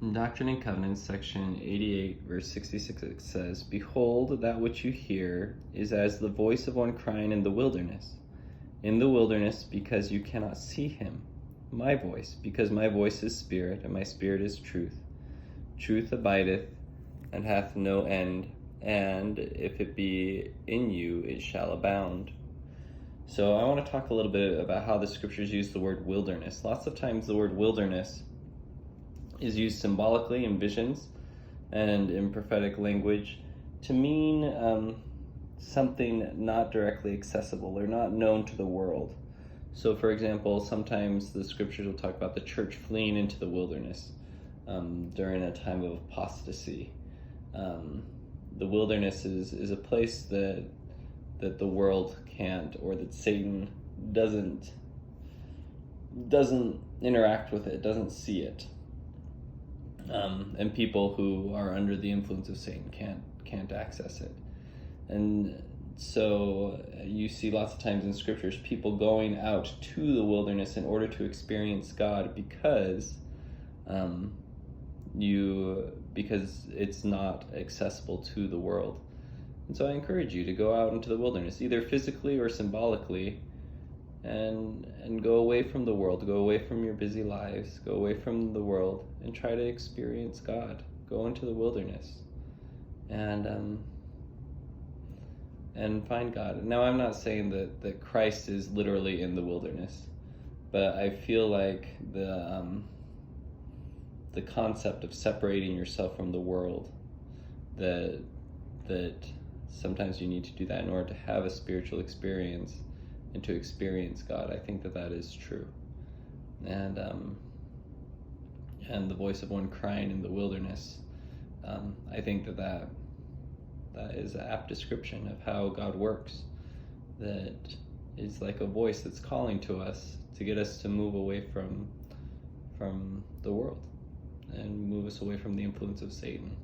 In Doctrine and Covenants, section 88, verse 66, it says, "Behold, that which you hear is as the voice of one crying in the wilderness, because you cannot see him. My voice, because my voice is spirit, and my spirit is truth. Truth abideth, and hath no end, and if it be in you, it shall abound." So I want to talk a little bit about how the scriptures use the word wilderness. Lots of times the word wilderness is used symbolically in visions and in prophetic language to mean something not directly accessible or not known to the world. So for example, sometimes the scriptures will talk about the church fleeing into the wilderness during a time of apostasy. The wilderness is a place that the world can't, or that Satan doesn't interact with it, doesn't see it. And people who are under the influence of Satan can't access it. And so you see lots of times in scriptures people going out to the wilderness in order to experience God because it's not accessible to the world. And so I encourage you to go out into the wilderness, either physically or symbolically, and go away from the world, go away from your busy lives, go away from the world, and try to experience God. Go into the wilderness and find God. Now, I'm not saying that Christ is literally in the wilderness, but I feel like the concept of separating yourself from the world, that sometimes you need to do that in order to have a spiritual experience and to experience God. I think that is true. And the voice of one crying in the wilderness, I think that is an apt description of how God works. That is like a voice that's calling to us to get us to move away from the world and move us away from the influence of Satan.